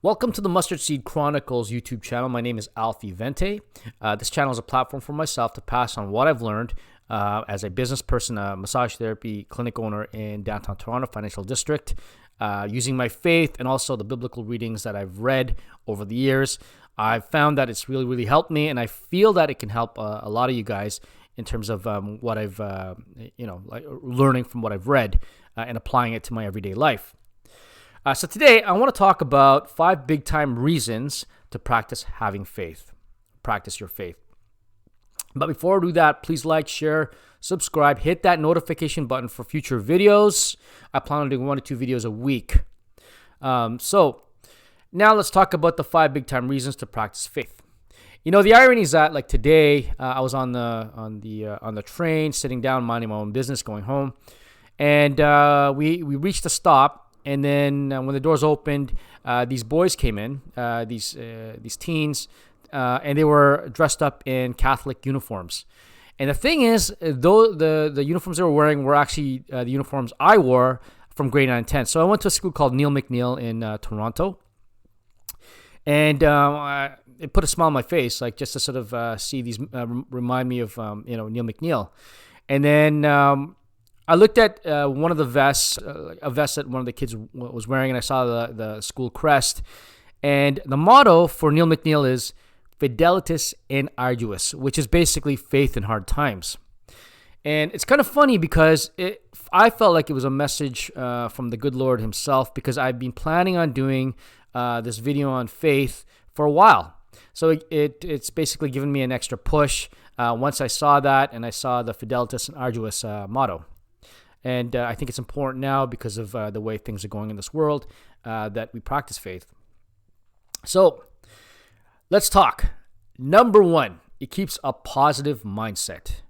Welcome to the Mustard Seed Chronicles YouTube channel. My name is Alfie Vente. This channel is a platform for myself to pass on what I've learned as a business person, a massage therapy clinic owner in downtown Toronto Financial District, using my faith and also the biblical readings that I've read over the years. I've found that it's really helped me, and I feel that it can help a lot of you guys in terms of what I've, learning from what I've read and applying it to my everyday life. So today, I want to talk about 5 big-time reasons to practice having faith. Practice your faith. But before I do that, please like, share, subscribe, hit that notification button for future videos. I plan on doing 1 to 2 videos a week. So now let's talk about the 5 big-time reasons to practice faith. You know, the irony is that, like today, I was on the train, sitting down, minding my own business, going home, and we reached a stop. And then when the doors opened, these boys came in, these teens, and they were dressed up in Catholic uniforms. And the thing is, though the uniforms they were wearing were actually the uniforms I wore from grade 9 and 10. So I went to a school called Neil McNeil in Toronto. And it put a smile on my face, like just to sort of see these remind me of Neil McNeil. And then I looked at one of the vests, a vest that one of the kids was wearing, and I saw the school crest. And the motto for Neil McNeil is Fidelitas in Arduis, which is basically faith in hard times. And it's kind of funny because I felt like it was a message from the good Lord himself, because I've been planning on doing this video on faith for a while. So it's basically given me an extra push once I saw that, and I saw the Fidelitas in Arduis motto. And I think it's important now because of the way things are going in this world that we practice faith. So let's talk. Number 1, it keeps a positive mindset.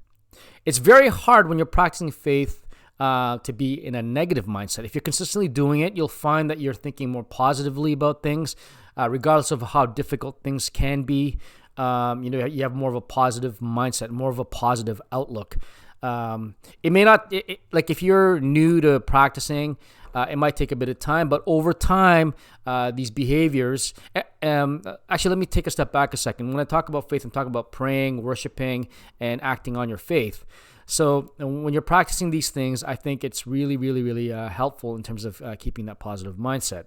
It's very hard when you're practicing faith to be in a negative mindset. If you're consistently doing it, you'll find that you're thinking more positively about things, regardless of how difficult things can be. You have more of a positive mindset, more of a positive outlook. It may not, like if you're new to practicing, it might take a bit of time, but over time, these behaviors, actually, let me take a step back a second. When I talk about faith, I'm talking about praying, worshiping, and acting on your faith. So when you're practicing these things, I think it's really helpful in terms of keeping that positive mindset.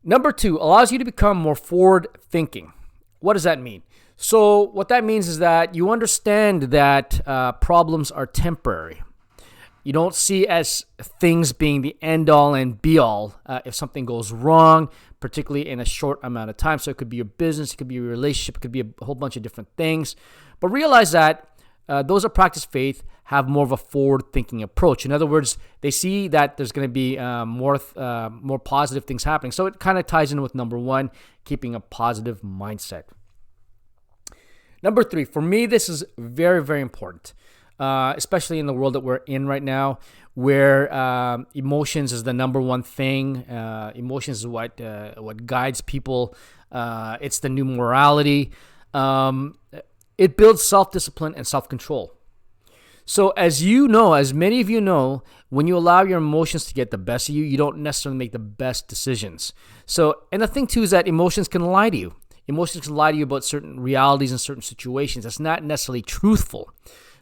Number 2, allows you to become more forward thinking. What does that mean? So what that means is that you understand that problems are temporary. You don't see as things being the end-all and be-all if something goes wrong, particularly in a short amount of time. So it could be your business, it could be your relationship, it could be a whole bunch of different things. But realize that those that practice faith have more of a forward-thinking approach. In other words, they see that there's going to be more positive things happening. So it kind of ties in with number 1, keeping a positive mindset. Number 3, for me, this is very important, especially in the world that we're in right now, where emotions is the number 1 thing. Emotions is what guides people. It's the new morality. It builds self-discipline and self-control. So as many of you know, when you allow your emotions to get the best of you, you don't necessarily make the best decisions. So, and the thing too is that emotions can lie to you. Emotions can lie to you about certain realities and certain situations. That's not necessarily truthful.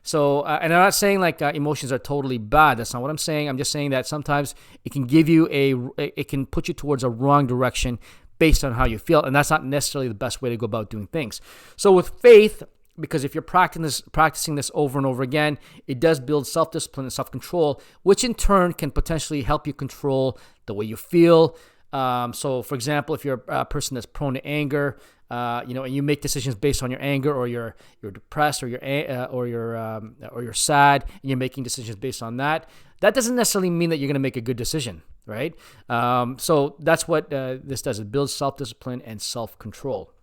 So, and I'm not saying like emotions are totally bad. That's not what I'm saying. I'm just saying that sometimes it can it can put you towards a wrong direction based on how you feel, and that's not necessarily the best way to go about doing things. So with faith, because if you're practicing this over and over again, it does build self-discipline and self-control, which in turn can potentially help you control the way you feel. So, for example, if you're a person that's prone to anger, and you make decisions based on your anger, or you're depressed, or you're sad, and you're making decisions based on that, that doesn't necessarily mean that you're going to make a good decision, right? So that's what this does. It builds self-discipline and self-control.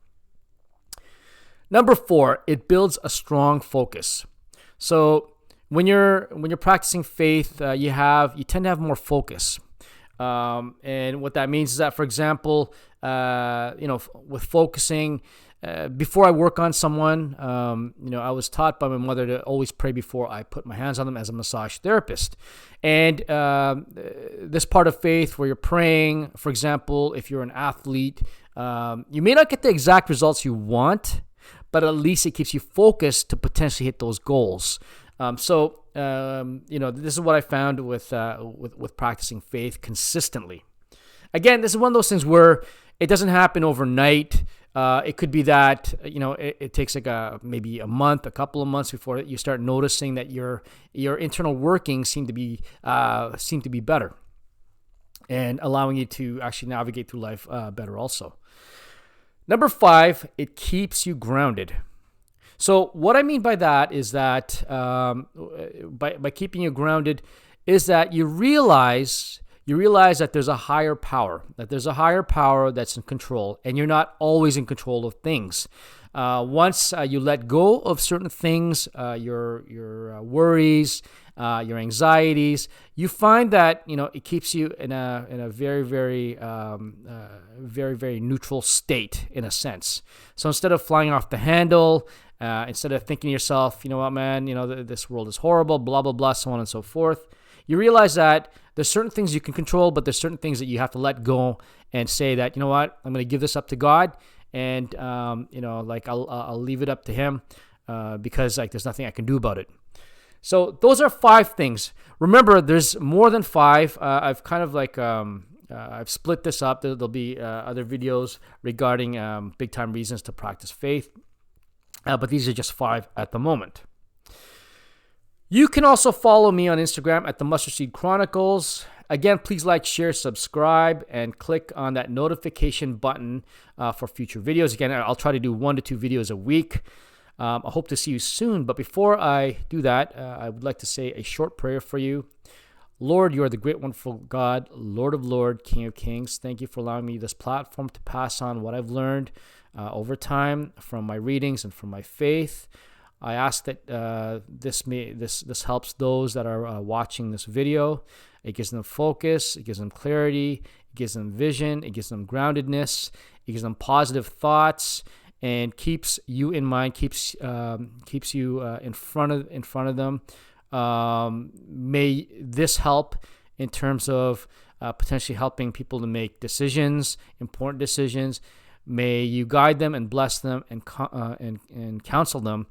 Number 4, it builds a strong focus. So when you're practicing faith, you tend to have more focus. And what that means is that, for example, with focusing, before I work on someone, I was taught by my mother to always pray before I put my hands on them as a massage therapist. And this part of faith where you're praying, for example, if you're an athlete, you may not get the exact results you want, but at least it keeps you focused to potentially hit those goals. This is what I found with practicing faith consistently. Again, this is one of those things where it doesn't happen overnight. It could be that it takes like maybe a month, a couple of months before you start noticing that your internal workings seem to be better, and allowing you to actually navigate through life better. Also, number 5, it keeps you grounded. So what I mean by that is that by keeping you grounded is that you realize that there's a higher power, that's in control, and you're not always in control of things. Once you let go of certain things, your worries, your anxieties, you find that it keeps you in a very, very, very, very neutral state in a sense. So instead of flying off the handle, instead of thinking to yourself, you know what, man, this world is horrible, blah blah blah, so on and so forth, you realize that there's certain things you can control, but there's certain things that you have to let go and say that, you know what, I'm going to give this up to God, and I'll leave it up to Him because there's nothing I can do about it. So those are 5 things. Remember, there's more than 5. I've kind of I've split this up. There'll be other videos regarding big time reasons to practice faith, but these are just 5 at the moment. You can also follow me on Instagram at the Mustard Seed Chronicles. Again, please like, share, subscribe, and click on that notification button for future videos. Again, I'll try to do 1 to 2 videos a week. I hope to see you soon. But before I do that, I would like to say a short prayer for you. Lord, you are the great, wonderful God, Lord of Lords, King of Kings. Thank you for allowing me this platform to pass on what I've learned over time from my readings and from my faith. I ask that this helps those that are watching this video. It gives them focus, it gives them clarity, it gives them vision, it gives them groundedness, it gives them positive thoughts, and keeps you in mind, keeps you in front of them. May this help in terms of potentially helping people to make decisions, important decisions. May you guide them and bless them and counsel them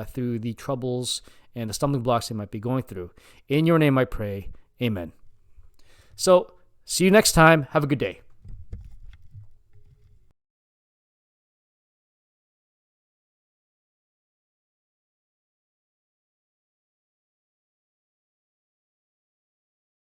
through the troubles and the stumbling blocks they might be going through. In your name I pray, amen. So, see you next time. Have a good day.